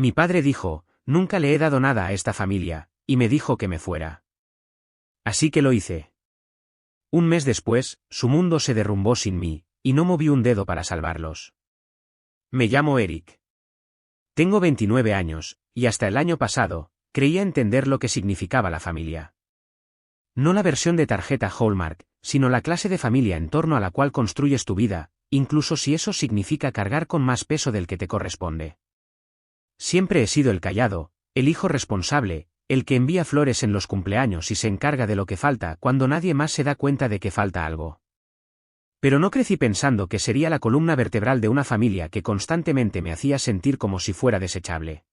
Mi padre dijo, nunca le he dado nada a esta familia, y me dijo que me fuera. Así que lo hice. Un mes después, su mundo se derrumbó sin mí, y no moví un dedo para salvarlos. Me llamo Eric. Tengo 29 años, y hasta el año pasado, creía entender lo que significaba la familia. No la versión de tarjeta Hallmark, sino la clase de familia en torno a la cual construyes tu vida, incluso si eso significa cargar con más peso del que te corresponde. Siempre he sido el callado, el hijo responsable, el que envía flores en los cumpleaños y se encarga de lo que falta cuando nadie más se da cuenta de que falta algo. Pero no crecí pensando que sería la columna vertebral de una familia que constantemente me hacía sentir como si fuera desechable.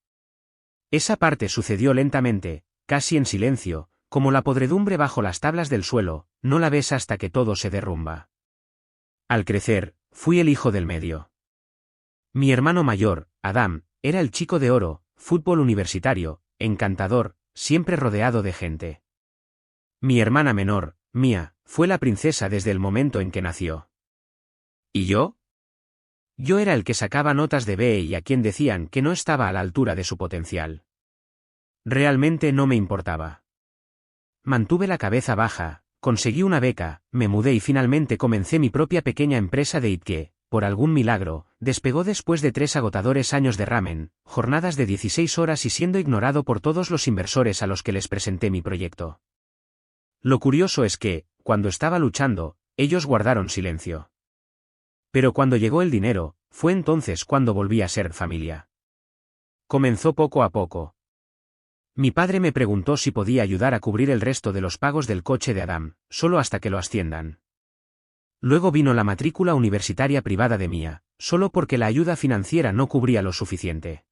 Esa parte sucedió lentamente, casi en silencio, como la podredumbre bajo las tablas del suelo, no la ves hasta que todo se derrumba. Al crecer, fui el hijo del medio. Mi hermano mayor, Adam, era el chico de oro, fútbol universitario, encantador, siempre rodeado de gente. Mi hermana menor, Mia, fue la princesa desde el momento en que nació. ¿Y yo? Yo era el que sacaba notas de BE y a quien decían que no estaba a la altura de su potencial. Realmente no me importaba. Mantuve la cabeza baja, conseguí una beca, me mudé y finalmente comencé mi propia pequeña empresa de IT que, por algún milagro, despegó después de 3 agotadores años de ramen, jornadas de 16 horas y siendo ignorado por todos los inversores a los que les presenté mi proyecto. Lo curioso es que, cuando estaba luchando, ellos guardaron silencio. Pero cuando llegó el dinero, fue entonces cuando volví a ser familia. Comenzó poco a poco. Mi padre me preguntó si podía ayudar a cubrir el resto de los pagos del coche de Adam, solo hasta que lo asciendan. Luego vino la matrícula universitaria privada de Mia, solo porque la ayuda financiera no cubría lo suficiente.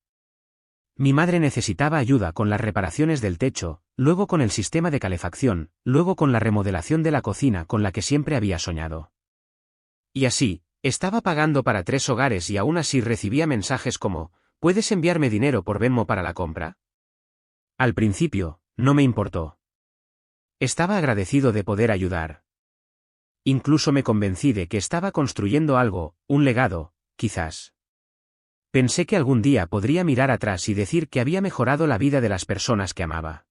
Mi madre necesitaba ayuda con las reparaciones del techo, luego con el sistema de calefacción, luego con la remodelación de la cocina con la que siempre había soñado. Y así, estaba pagando para 3 hogares y aún así recibía mensajes como, ¿puedes enviarme dinero por Venmo para la compra? Al principio, no me importó. Estaba agradecido de poder ayudar. Incluso me convencí de que estaba construyendo algo, un legado, quizás. Pensé que algún día podría mirar atrás y decir que había mejorado la vida de las personas que amaba.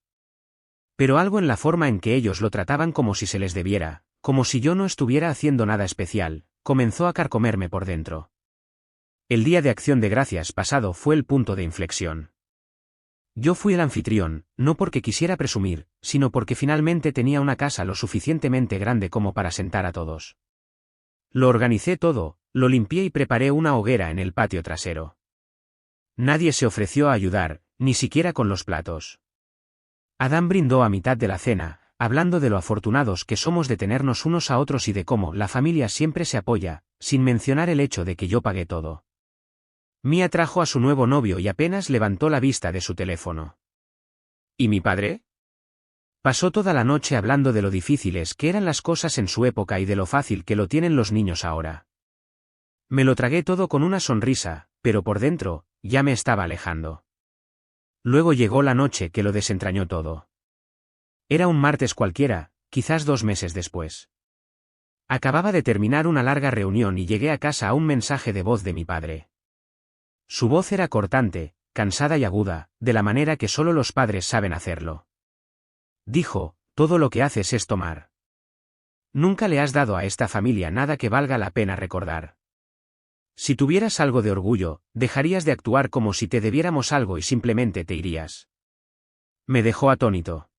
Pero algo en la forma en que ellos lo trataban como si se les debiera, como si yo no estuviera haciendo nada especial, comenzó a carcomerme por dentro. El día de Acción de Gracias pasado fue el punto de inflexión. Yo fui el anfitrión, no porque quisiera presumir, sino porque finalmente tenía una casa lo suficientemente grande como para sentar a todos. Lo organicé todo, lo limpié y preparé una hoguera en el patio trasero. Nadie se ofreció a ayudar, ni siquiera con los platos. Adam brindó a mitad de la cena, hablando de lo afortunados que somos de tenernos unos a otros y de cómo la familia siempre se apoya, sin mencionar el hecho de que yo pagué todo. Mia trajo a su nuevo novio y apenas levantó la vista de su teléfono. ¿Y mi padre? Pasó toda la noche hablando de lo difíciles que eran las cosas en su época y de lo fácil que lo tienen los niños ahora. Me lo tragué todo con una sonrisa, pero por dentro, ya me estaba alejando. Luego llegó la noche que lo desentrañó todo. Era un martes cualquiera, quizás 2 meses después. Acababa de terminar una larga reunión y llegué a casa a un mensaje de voz de mi padre. Su voz era cortante, cansada y aguda, de la manera que solo los padres saben hacerlo. Dijo, todo lo que haces es tomar. Nunca le has dado a esta familia nada que valga la pena recordar. Si tuvieras algo de orgullo, dejarías de actuar como si te debiéramos algo y simplemente te irías. Me dejó atónito.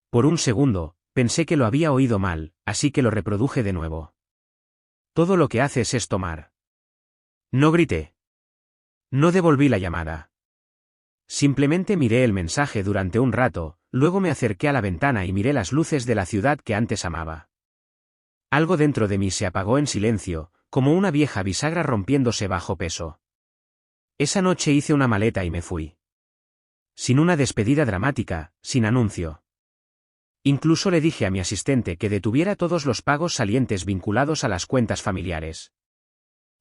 Por un segundo, pensé que lo había oído mal, así que lo reproduje de nuevo. Todo lo que haces es tomar. No grité. No devolví la llamada. Simplemente miré el mensaje durante un rato, luego me acerqué a la ventana y miré las luces de la ciudad que antes amaba. Algo dentro de mí se apagó en silencio, como una vieja bisagra rompiéndose bajo peso. Esa noche hice una maleta y me fui. Sin una despedida dramática, sin anuncio. Incluso le dije a mi asistente que detuviera todos los pagos salientes vinculados a las cuentas familiares.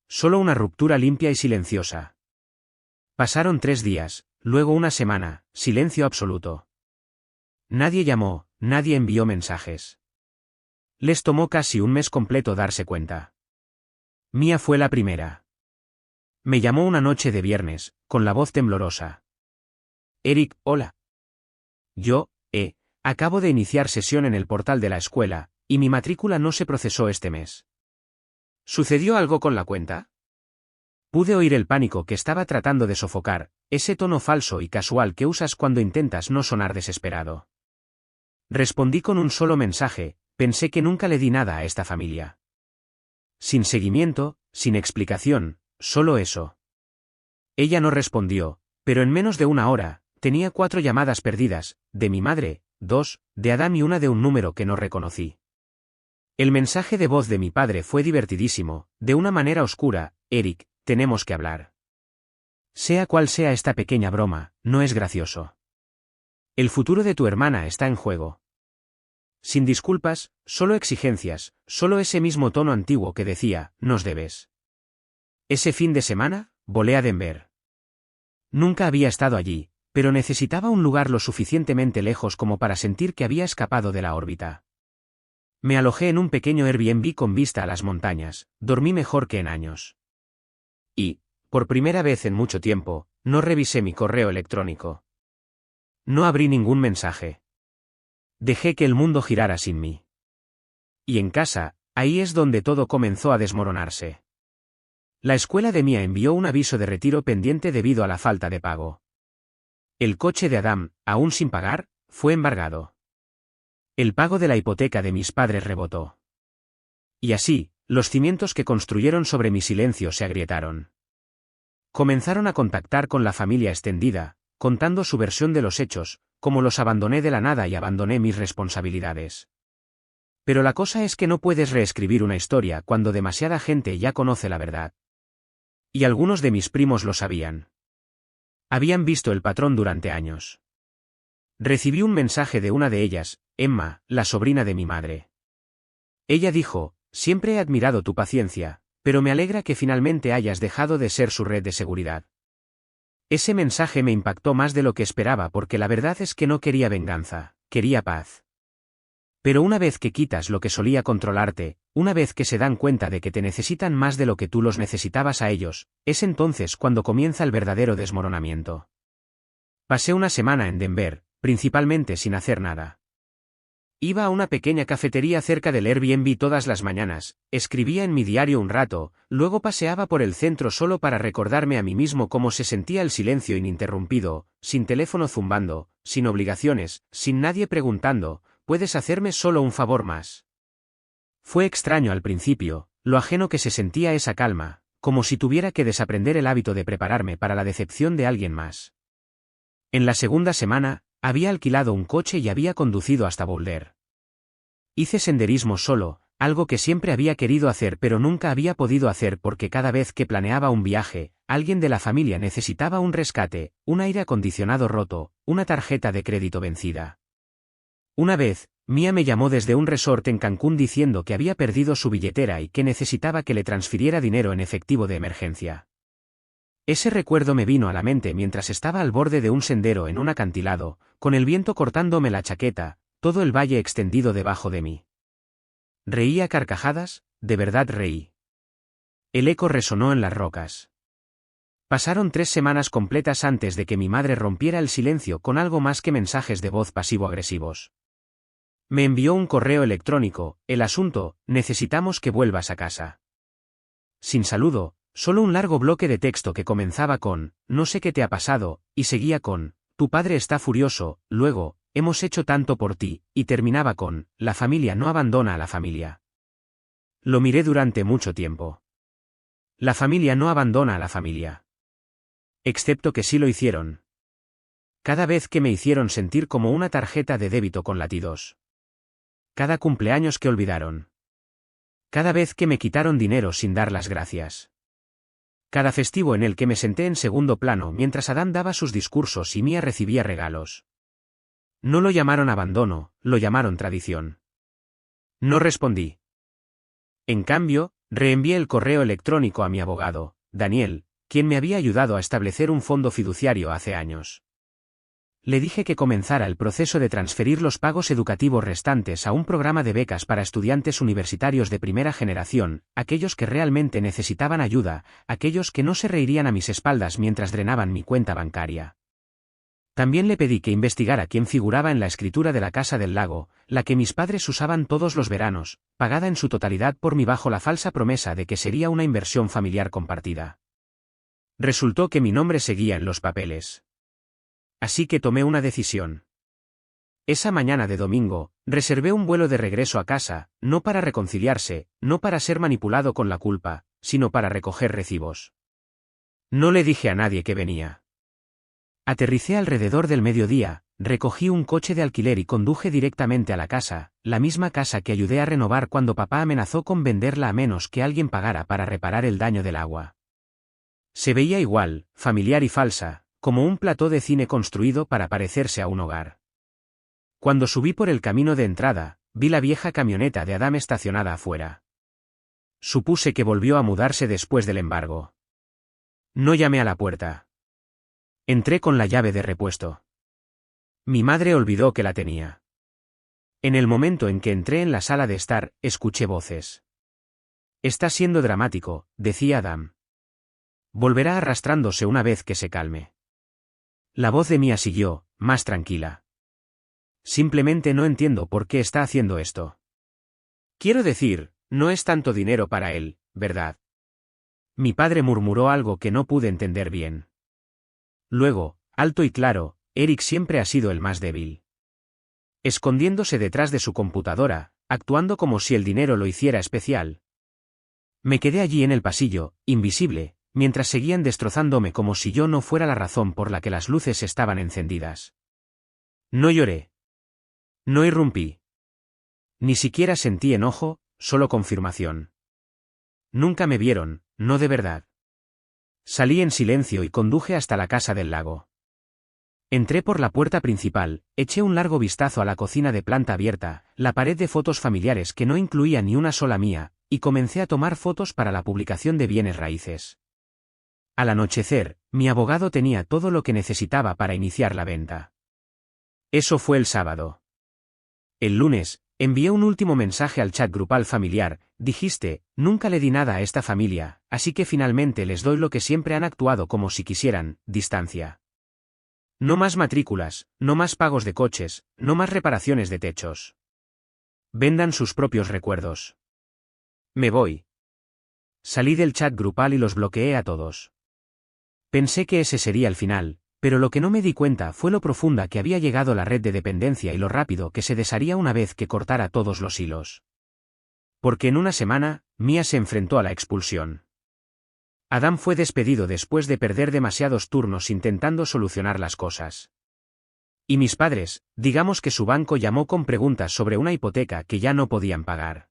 Solo una ruptura limpia y silenciosa. Pasaron 3 días, luego una semana, silencio absoluto. Nadie llamó, nadie envió mensajes. Les tomó casi un mes completo darse cuenta. Mia fue la primera. Me llamó una noche de viernes, con la voz temblorosa. Eric, hola. Acabo de iniciar sesión en el portal de la escuela, y mi matrícula no se procesó este mes. ¿Sucedió algo con la cuenta? Pude oír el pánico que estaba tratando de sofocar, ese tono falso y casual que usas cuando intentas no sonar desesperado. Respondí con un solo mensaje, pensé que nunca le di nada a esta familia. Sin seguimiento, sin explicación, solo eso. Ella no respondió, pero en menos de una hora, tenía 4 llamadas perdidas, de mi madre, 2, de Adam y una de un número que no reconocí. El mensaje de voz de mi padre fue divertidísimo, de una manera oscura: Eric, tenemos que hablar. Sea cual sea esta pequeña broma, no es gracioso. El futuro de tu hermana está en juego. Sin disculpas, solo exigencias, solo ese mismo tono antiguo que decía, nos debes. Ese fin de semana, volé a Denver. Nunca había estado allí, pero necesitaba un lugar lo suficientemente lejos como para sentir que había escapado de la órbita. Me alojé en un pequeño Airbnb con vista a las montañas, dormí mejor que en años. Y, por primera vez en mucho tiempo, no revisé mi correo electrónico. No abrí ningún mensaje. Dejé que el mundo girara sin mí. Y en casa, ahí es donde todo comenzó a desmoronarse. La escuela de Mia envió un aviso de retiro pendiente debido a la falta de pago. El coche de Adam, aún sin pagar, fue embargado. El pago de la hipoteca de mis padres rebotó. Y así, los cimientos que construyeron sobre mi silencio se agrietaron. Comenzaron a contactar con la familia extendida, contando su versión de los hechos, como los abandoné de la nada y abandoné mis responsabilidades. Pero la cosa es que no puedes reescribir una historia cuando demasiada gente ya conoce la verdad. Y algunos de mis primos lo sabían. Habían visto el patrón durante años. Recibí un mensaje de una de ellas, Emma, la sobrina de mi madre. Ella dijo: siempre he admirado tu paciencia, pero me alegra que finalmente hayas dejado de ser su red de seguridad. Ese mensaje me impactó más de lo que esperaba porque la verdad es que no quería venganza, quería paz. Pero una vez que quitas lo que solía controlarte, una vez que se dan cuenta de que te necesitan más de lo que tú los necesitabas a ellos, es entonces cuando comienza el verdadero desmoronamiento. Pasé una semana en Denver, principalmente sin hacer nada. Iba a una pequeña cafetería cerca del Airbnb todas las mañanas, escribía en mi diario un rato, luego paseaba por el centro solo para recordarme a mí mismo cómo se sentía el silencio ininterrumpido, sin teléfono zumbando, sin obligaciones, sin nadie preguntando: ¿puedes hacerme solo un favor más? Fue extraño al principio, lo ajeno que se sentía esa calma, como si tuviera que desaprender el hábito de prepararme para la decepción de alguien más. En la segunda semana, había alquilado un coche y había conducido hasta Boulder. Hice senderismo solo, algo que siempre había querido hacer pero nunca había podido hacer porque cada vez que planeaba un viaje, alguien de la familia necesitaba un rescate, un aire acondicionado roto, una tarjeta de crédito vencida. Una vez, Mia me llamó desde un resort en Cancún diciendo que había perdido su billetera y que necesitaba que le transfiriera dinero en efectivo de emergencia. Ese recuerdo me vino a la mente mientras estaba al borde de un sendero en un acantilado, con el viento cortándome la chaqueta, todo el valle extendido debajo de mí. Reí a carcajadas, de verdad reí. El eco resonó en las rocas. Pasaron 3 semanas completas antes de que mi madre rompiera el silencio con algo más que mensajes de voz pasivo-agresivos. Me envió un correo electrónico: el asunto, necesitamos que vuelvas a casa. Sin saludo, solo un largo bloque de texto que comenzaba con: no sé qué te ha pasado, y seguía con: tu padre está furioso, luego, hemos hecho tanto por ti, y terminaba con: la familia no abandona a la familia. Lo miré durante mucho tiempo. La familia no abandona a la familia. Excepto que sí lo hicieron. Cada vez que me hicieron sentir como una tarjeta de débito con latidos. Cada cumpleaños que olvidaron. Cada vez que me quitaron dinero sin dar las gracias. Cada festivo en el que me senté en segundo plano mientras Adán daba sus discursos y Mia recibía regalos. No lo llamaron abandono, lo llamaron tradición. No respondí. En cambio, reenvié el correo electrónico a mi abogado, Daniel, quien me había ayudado a establecer un fondo fiduciario hace años. Le dije que comenzara el proceso de transferir los pagos educativos restantes a un programa de becas para estudiantes universitarios de primera generación, aquellos que realmente necesitaban ayuda, aquellos que no se reirían a mis espaldas mientras drenaban mi cuenta bancaria. También le pedí que investigara quién figuraba en la escritura de la Casa del Lago, la que mis padres usaban todos los veranos, pagada en su totalidad por mí bajo la falsa promesa de que sería una inversión familiar compartida. Resultó que mi nombre seguía en los papeles. Así que tomé una decisión. Esa mañana de domingo, reservé un vuelo de regreso a casa, no para reconciliarse, no para ser manipulado con la culpa, sino para recoger recibos. No le dije a nadie que venía. Aterricé alrededor del mediodía, recogí un coche de alquiler y conduje directamente a la casa, la misma casa que ayudé a renovar cuando papá amenazó con venderla a menos que alguien pagara para reparar el daño del agua. Se veía igual, familiar y falsa, como un plató de cine construido para parecerse a un hogar. Cuando subí por el camino de entrada, vi la vieja camioneta de Adam estacionada afuera. Supuse que volvió a mudarse después del embargo. No llamé a la puerta. Entré con la llave de repuesto. Mi madre olvidó que la tenía. En el momento en que entré en la sala de estar, escuché voces. «Está siendo dramático», decía Adam. «Volverá arrastrándose una vez que se calme». La voz de Mia siguió, más tranquila. «Simplemente no entiendo por qué está haciendo esto. Quiero decir, no es tanto dinero para él, ¿verdad?». Mi padre murmuró algo que no pude entender bien. Luego, alto y claro, Eric siempre ha sido el más débil. Escondiéndose detrás de su computadora, actuando como si el dinero lo hiciera especial. Me quedé allí en el pasillo, invisible, mientras seguían destrozándome como si yo no fuera la razón por la que las luces estaban encendidas. No lloré. No irrumpí. Ni siquiera sentí enojo, solo confirmación. Nunca me vieron, no de verdad. Salí en silencio y conduje hasta la Casa del Lago. Entré por la puerta principal, eché un largo vistazo a la cocina de planta abierta, la pared de fotos familiares que no incluía ni una sola mía, y comencé a tomar fotos para la publicación de bienes raíces. Al anochecer, mi abogado tenía todo lo que necesitaba para iniciar la venta. Eso fue el sábado. El lunes, envié un último mensaje al chat grupal familiar, dijiste, nunca le di nada a esta familia, así que finalmente les doy lo que siempre han actuado como si quisieran, distancia. No más matrículas, no más pagos de coches, no más reparaciones de techos. Vendan sus propios recuerdos. Me voy. Salí del chat grupal y los bloqueé a todos. Pensé que ese sería el final, pero lo que no me di cuenta fue lo profunda que había llegado la red de dependencia y lo rápido que se desharía una vez que cortara todos los hilos. Porque en una semana, Mia se enfrentó a la expulsión. Adam fue despedido después de perder demasiados turnos intentando solucionar las cosas. Y mis padres, digamos que su banco llamó con preguntas sobre una hipoteca que ya no podían pagar.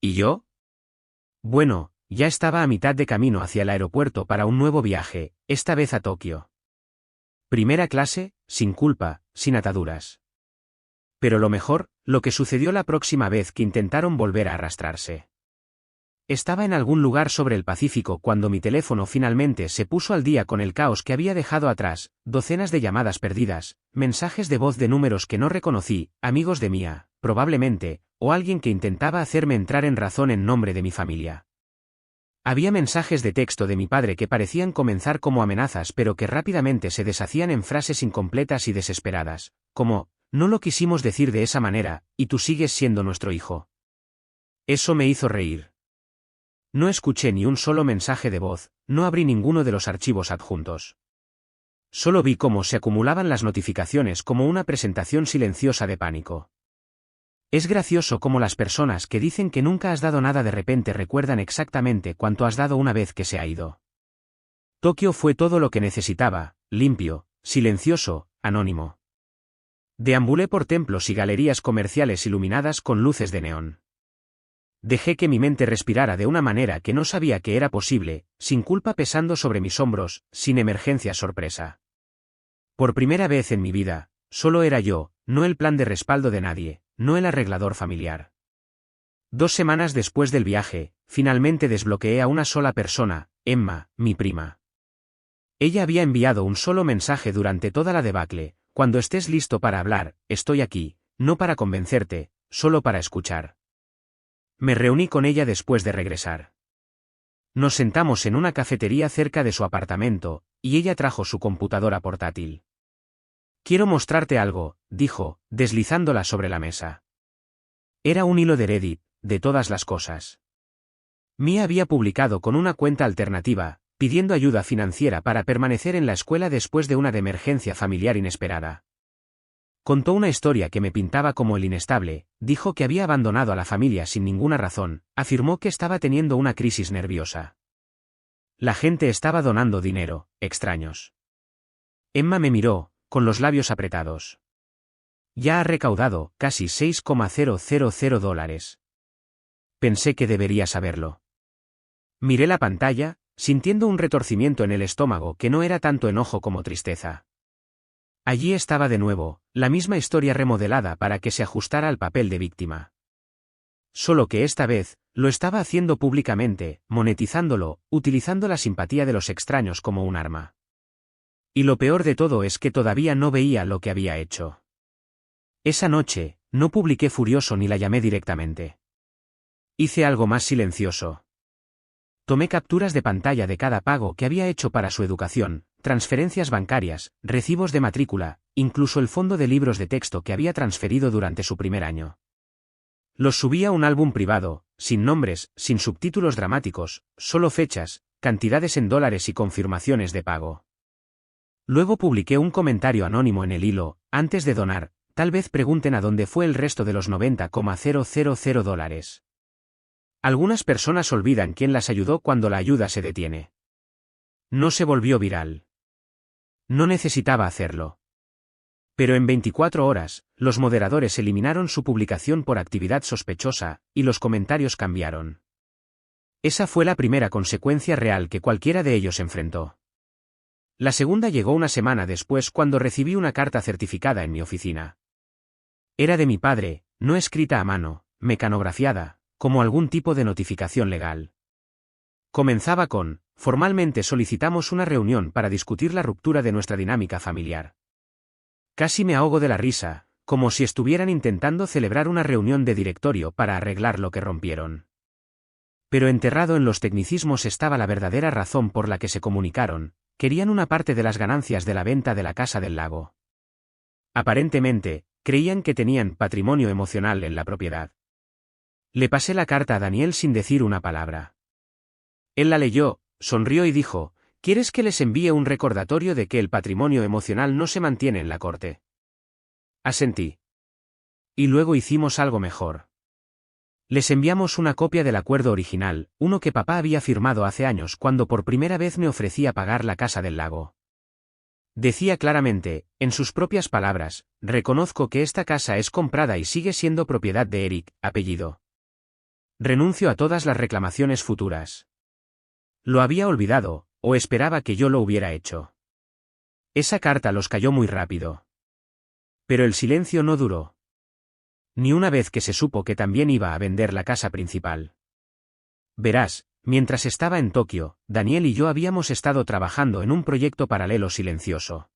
¿Y yo? Bueno, ya estaba a mitad de camino hacia el aeropuerto para un nuevo viaje, esta vez a Tokio. Primera clase, sin culpa, sin ataduras. Pero lo mejor, lo que sucedió la próxima vez que intentaron volver a arrastrarse. Estaba en algún lugar sobre el Pacífico cuando mi teléfono finalmente se puso al día con el caos que había dejado atrás, docenas de llamadas perdidas, mensajes de voz de números que no reconocí, amigos de Mia, probablemente, o alguien que intentaba hacerme entrar en razón en nombre de mi familia. Había mensajes de texto de mi padre que parecían comenzar como amenazas pero que rápidamente se deshacían en frases incompletas y desesperadas, como, no lo quisimos decir de esa manera, y tú sigues siendo nuestro hijo. Eso me hizo reír. No escuché ni un solo mensaje de voz, no abrí ninguno de los archivos adjuntos. Solo vi cómo se acumulaban las notificaciones como una presentación silenciosa de pánico. Es gracioso cómo las personas que dicen que nunca has dado nada de repente recuerdan exactamente cuánto has dado una vez que se ha ido. Tokio fue todo lo que necesitaba, limpio, silencioso, anónimo. Deambulé por templos y galerías comerciales iluminadas con luces de neón. Dejé que mi mente respirara de una manera que no sabía que era posible, sin culpa pesando sobre mis hombros, sin emergencia sorpresa. Por primera vez en mi vida, solo era yo, no el plan de respaldo de nadie, no el arreglador familiar. 2 semanas después del viaje, finalmente desbloqueé a una sola persona, Emma, mi prima. Ella había enviado un solo mensaje durante toda la debacle, cuando estés listo para hablar, estoy aquí, no para convencerte, solo para escuchar. Me reuní con ella después de regresar. Nos sentamos en una cafetería cerca de su apartamento, y ella trajo su computadora portátil. Quiero mostrarte algo, dijo, deslizándola sobre la mesa. Era un hilo de Reddit, de todas las cosas. Mia había publicado con una cuenta alternativa, pidiendo ayuda financiera para permanecer en la escuela después de una emergencia familiar inesperada. Contó una historia que me pintaba como el inestable, dijo que había abandonado a la familia sin ninguna razón, afirmó que estaba teniendo una crisis nerviosa. La gente estaba donando dinero, extraños. Emma me miró, con los labios apretados. Ya ha recaudado casi $6,000. Pensé que debería saberlo. Miré la pantalla, sintiendo un retorcimiento en el estómago que no era tanto enojo como tristeza. Allí estaba de nuevo, la misma historia remodelada para que se ajustara al papel de víctima. Solo que esta vez, lo estaba haciendo públicamente, monetizándolo, utilizando la simpatía de los extraños como un arma. Y lo peor de todo es que todavía no veía lo que había hecho. Esa noche, no publiqué furioso ni la llamé directamente. Hice algo más silencioso. Tomé capturas de pantalla de cada pago que había hecho para su educación, transferencias bancarias, recibos de matrícula, incluso el fondo de libros de texto que había transferido durante su primer año. Los subí a un álbum privado, sin nombres, sin subtítulos dramáticos, solo fechas, cantidades en dólares y confirmaciones de pago. Luego publiqué un comentario anónimo en el hilo, antes de donar, tal vez pregunten a dónde fue el resto de los $90,000. Algunas personas olvidan quién las ayudó cuando la ayuda se detiene. No se volvió viral. No necesitaba hacerlo. Pero en 24 horas, los moderadores eliminaron su publicación por actividad sospechosa, y los comentarios cambiaron. Esa fue la primera consecuencia real que cualquiera de ellos enfrentó. La segunda llegó una semana después cuando recibí una carta certificada en mi oficina. Era de mi padre, no escrita a mano, mecanografiada, como algún tipo de notificación legal. Comenzaba con: formalmente solicitamos una reunión para discutir la ruptura de nuestra dinámica familiar. Casi me ahogo de la risa, como si estuvieran intentando celebrar una reunión de directorio para arreglar lo que rompieron. Pero enterrado en los tecnicismos estaba la verdadera razón por la que se comunicaron: querían una parte de las ganancias de la venta de la casa del lago. Aparentemente, creían que tenían patrimonio emocional en la propiedad. Le pasé la carta a Daniel sin decir una palabra. Él la leyó, sonrió y dijo: ¿quieres que les envíe un recordatorio de que el patrimonio emocional no se mantiene en la corte? Asentí. Y luego hicimos algo mejor. Les enviamos una copia del acuerdo original, uno que papá había firmado hace años cuando por primera vez me ofrecía pagar la casa del lago. Decía claramente, en sus propias palabras: reconozco que esta casa es comprada y sigue siendo propiedad de Eric, apellido. Renuncio a todas las reclamaciones futuras. Lo había olvidado, o esperaba que yo lo hubiera hecho. Esa carta los cayó muy rápido. Pero el silencio no duró. Ni una vez que se supo que también iba a vender la casa principal. Verás, mientras estaba en Tokio, Daniel y yo habíamos estado trabajando en un proyecto paralelo silencioso.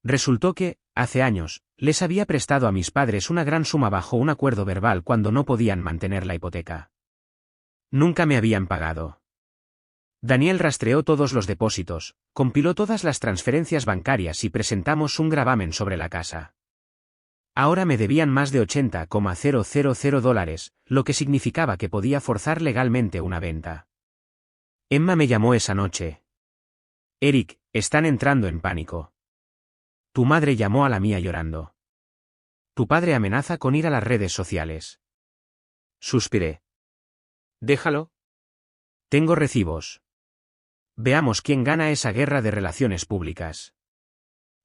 Resultó que, hace años, les había prestado a mis padres una gran suma bajo un acuerdo verbal cuando no podían mantener la hipoteca. Nunca me habían pagado. Daniel rastreó todos los depósitos, compiló todas las transferencias bancarias y presentamos un gravamen sobre la casa. Ahora me debían más de $80,000, lo que significaba que podía forzar legalmente una venta. Emma me llamó esa noche. Eric, están entrando en pánico. Tu madre llamó a la mía llorando. Tu padre amenaza con ir a las redes sociales. Suspiré. Déjalo. Tengo recibos. Veamos quién gana esa guerra de relaciones públicas.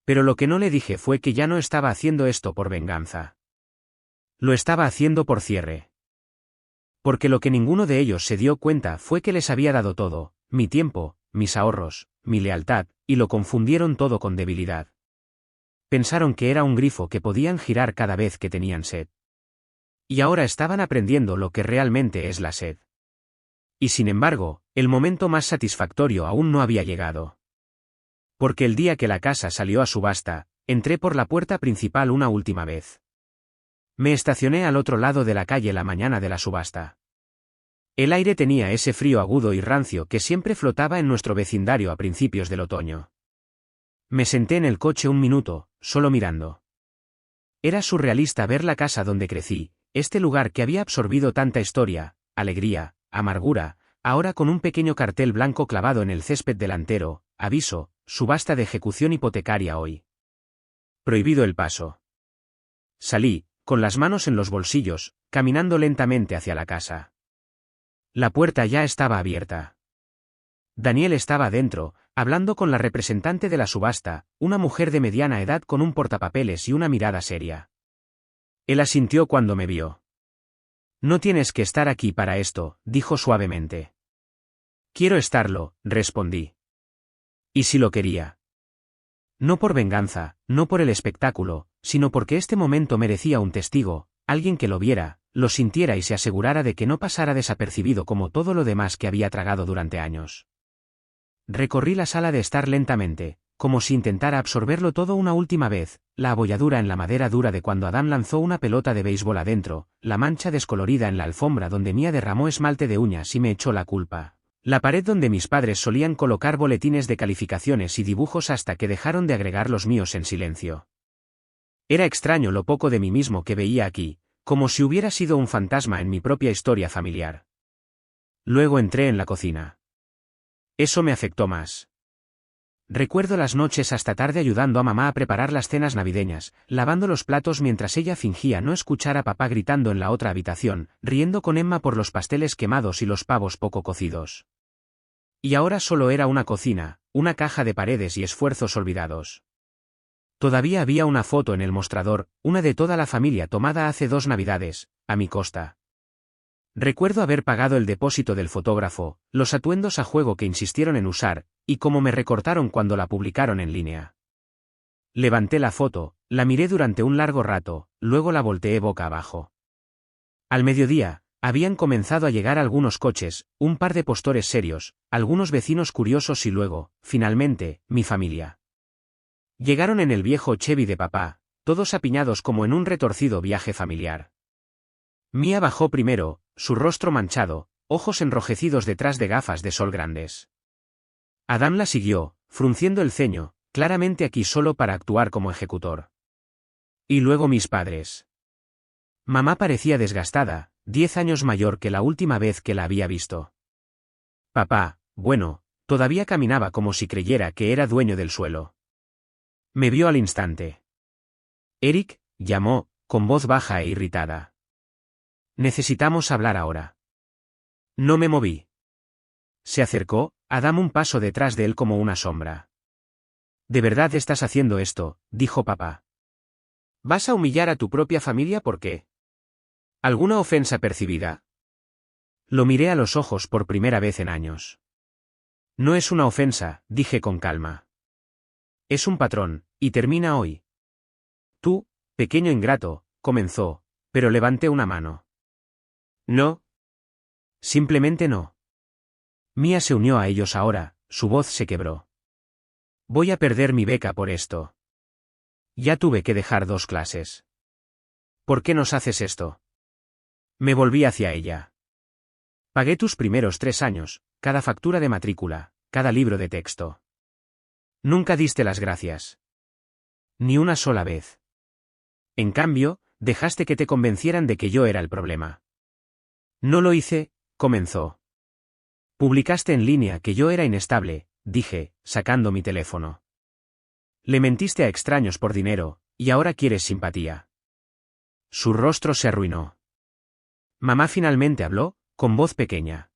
Pero lo que no le dije fue que ya no estaba haciendo esto por venganza. Lo estaba haciendo por cierre. Porque lo que ninguno de ellos se dio cuenta fue que les había dado todo: mi tiempo, mis ahorros, mi lealtad, y lo confundieron todo con debilidad. Pensaron que era un grifo que podían girar cada vez que tenían sed. Y ahora estaban aprendiendo lo que realmente es la sed. Y sin embargo, el momento más satisfactorio aún no había llegado. Porque el día que la casa salió a subasta, Entré por la puerta principal una última vez. Me estacioné al otro lado de la calle la mañana de la subasta. El aire tenía ese frío agudo y rancio que siempre flotaba en nuestro vecindario a principios del otoño. Me senté en el coche un minuto, solo mirando. Era surrealista ver la casa donde crecí, este lugar que había absorbido tanta historia, alegría, amargura, ahora con un pequeño cartel blanco clavado en el césped delantero: aviso, subasta de ejecución hipotecaria hoy. Prohibido el paso. Salí, con las manos en los bolsillos, caminando lentamente hacia la casa. La puerta ya estaba abierta. Daniel estaba dentro, hablando con la representante de la subasta, una mujer de mediana edad con un portapapeles y una mirada seria. Él asintió cuando me vio. No tienes que estar aquí para esto, dijo suavemente. Quiero estarlo, respondí. ¿Y si lo quería? No por venganza, no por el espectáculo, sino porque este momento merecía un testigo, alguien que lo viera, lo sintiera y se asegurara de que no pasara desapercibido como todo lo demás que había tragado durante años. Recorrí la sala de estar lentamente, como si intentara absorberlo todo una última vez: la abolladura en la madera dura de cuando Adam lanzó una pelota de béisbol adentro, la mancha descolorida en la alfombra donde Mia derramó esmalte de uñas y me echó la culpa, la pared donde mis padres solían colocar boletines de calificaciones y dibujos hasta que dejaron de agregar los míos en silencio. Era extraño lo poco de mí mismo que veía aquí, como si hubiera sido un fantasma en mi propia historia familiar. Luego entré en la cocina. Eso me afectó más. Recuerdo las noches hasta tarde ayudando a mamá a preparar las cenas navideñas, lavando los platos mientras ella fingía no escuchar a papá gritando en la otra habitación, riendo con Emma por los pasteles quemados y los pavos poco cocidos. Y ahora solo era una cocina, una caja de paredes y esfuerzos olvidados. Todavía había una foto en el mostrador, una de toda la familia tomada hace 2 navidades, a mi costa. Recuerdo haber pagado el depósito del fotógrafo, los atuendos a juego que insistieron en usar, y cómo me recortaron cuando la publicaron en línea. Levanté la foto, la miré durante un largo rato, luego la volteé boca abajo. Al mediodía, habían comenzado a llegar algunos coches, un par de postores serios, algunos vecinos curiosos y luego, finalmente, mi familia. Llegaron en el viejo Chevy de papá, todos apiñados como en un retorcido viaje familiar. Mia bajó primero, su rostro manchado, ojos enrojecidos detrás de gafas de sol grandes. Adam la siguió, frunciendo el ceño, claramente aquí solo para actuar como ejecutor. Y luego mis padres. Mamá parecía desgastada, 10 años mayor que la última vez que la había visto. Papá, bueno, todavía caminaba como si creyera que era dueño del suelo. Me vio al instante. Eric, llamó, con voz baja e irritada. Necesitamos hablar ahora. No me moví. Se acercó, Adam un paso detrás de él como una sombra. ¿De verdad estás haciendo esto?, dijo papá. ¿Vas a humillar a tu propia familia por qué? ¿Alguna ofensa percibida? Lo miré a los ojos por primera vez en años. No es una ofensa, dije con calma. Es un patrón, y termina hoy. Tú, pequeño ingrato, comenzó, pero levanté una mano. No. Simplemente no. Mia se unió a ellos ahora, su voz se quebró. Voy a perder mi beca por esto. Ya tuve que dejar 2 clases. ¿Por qué nos haces esto? Me volví hacia ella. Pagué tus primeros 3 años, cada factura de matrícula, cada libro de texto. Nunca diste las gracias. Ni una sola vez. En cambio, dejaste que te convencieran de que yo era el problema. No lo hice, comenzó. Publicaste en línea que yo era inestable, dije, sacando mi teléfono. Le mentiste a extraños por dinero, y ahora quieres simpatía. Su rostro se arruinó. Mamá finalmente habló, con voz pequeña.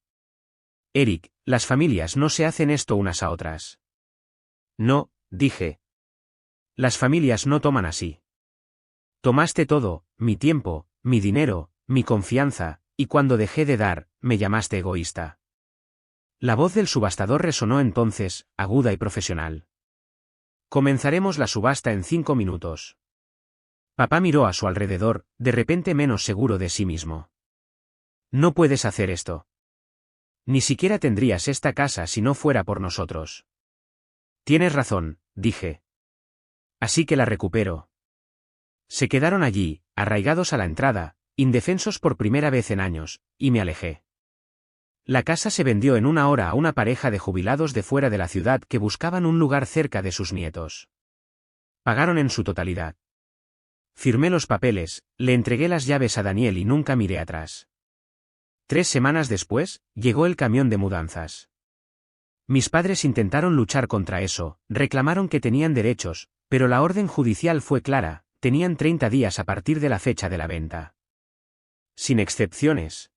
Eric, las familias no se hacen esto unas a otras. No, dije. Las familias no toman así. Tomaste todo, mi tiempo, mi dinero, mi confianza, y cuando dejé de dar, me llamaste egoísta. La voz del subastador resonó entonces, aguda y profesional. Comenzaremos la subasta en 5 minutos. Papá miró a su alrededor, de repente menos seguro de sí mismo. No puedes hacer esto. Ni siquiera tendrías esta casa si no fuera por nosotros. Tienes razón, dije. Así que la recupero. Se quedaron allí, arraigados a la entrada, indefensos por primera vez en años, y me alejé. La casa se vendió en una hora a una pareja de jubilados de fuera de la ciudad que buscaban un lugar cerca de sus nietos. Pagaron en su totalidad. Firmé los papeles, le entregué las llaves a Daniel y nunca miré atrás. 3 semanas después, llegó el camión de mudanzas. Mis padres intentaron luchar contra eso, reclamaron que tenían derechos, pero la orden judicial fue clara, tenían 30 días a partir de la fecha de la venta. Sin excepciones.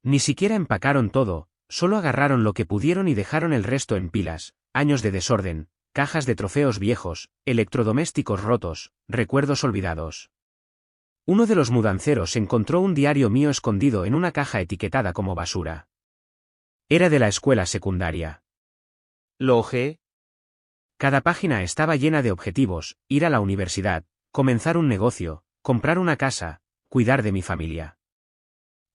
Ni siquiera empacaron todo, solo agarraron lo que pudieron y dejaron el resto en pilas, años de desorden, cajas de trofeos viejos, electrodomésticos rotos, recuerdos olvidados. Uno de los mudanceros encontró un diario mío escondido en una caja etiquetada como basura. Era de la escuela secundaria. Lo hojeé. Cada página estaba llena de objetivos: ir a la universidad, comenzar un negocio, comprar una casa, cuidar de mi familia.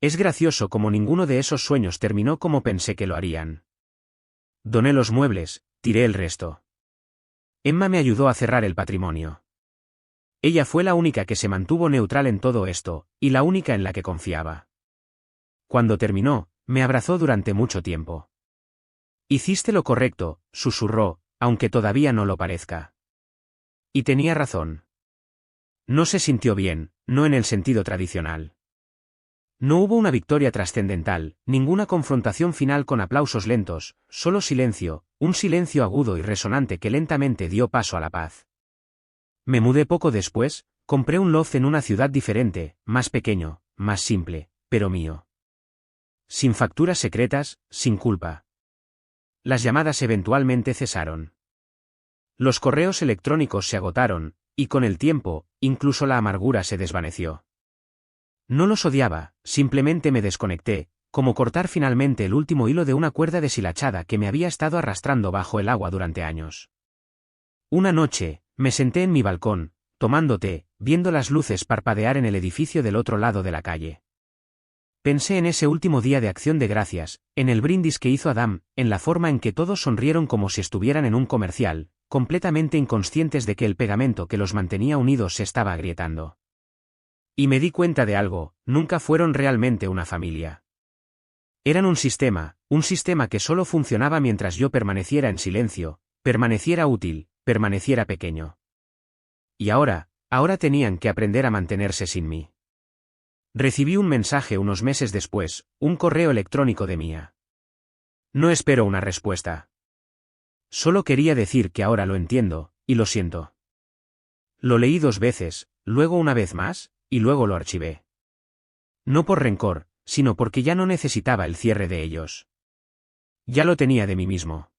Es gracioso como ninguno de esos sueños terminó como pensé que lo harían. Doné los muebles, tiré el resto. Emma me ayudó a cerrar el patrimonio. Ella fue la única que se mantuvo neutral en todo esto, y la única en la que confiaba. Cuando terminó, me abrazó durante mucho tiempo. Hiciste lo correcto, susurró, aunque todavía no lo parezca. Y tenía razón. No se sintió bien, no en el sentido tradicional. No hubo una victoria trascendental, ninguna confrontación final con aplausos lentos, solo silencio, un silencio agudo y resonante que lentamente dio paso a la paz. Me mudé poco después, compré un loft en una ciudad diferente, más pequeño, más simple, pero mío. Sin facturas secretas, sin culpa. Las llamadas eventualmente cesaron. Los correos electrónicos se agotaron, y con el tiempo, incluso la amargura se desvaneció. No los odiaba, simplemente me desconecté, como cortar finalmente el último hilo de una cuerda deshilachada que me había estado arrastrando bajo el agua durante años. Una noche, me senté en mi balcón, tomando té, viendo las luces parpadear en el edificio del otro lado de la calle. Pensé en ese último día de Acción de Gracias, en el brindis que hizo Adam, en la forma en que todos sonrieron como si estuvieran en un comercial, completamente inconscientes de que el pegamento que los mantenía unidos se estaba agrietando. Y me di cuenta de algo: nunca fueron realmente una familia. Eran un sistema que solo funcionaba mientras yo permaneciera en silencio, permaneciera útil, permaneciera pequeño. Y ahora tenían que aprender a mantenerse sin mí. Recibí un mensaje unos meses después, un correo electrónico de Mia. No espero una respuesta. Solo quería decir que ahora lo entiendo, y lo siento. Lo leí 2 veces, luego una vez más, y luego lo archivé. No por rencor, sino porque ya no necesitaba el cierre de ellos. Ya lo tenía de mí mismo.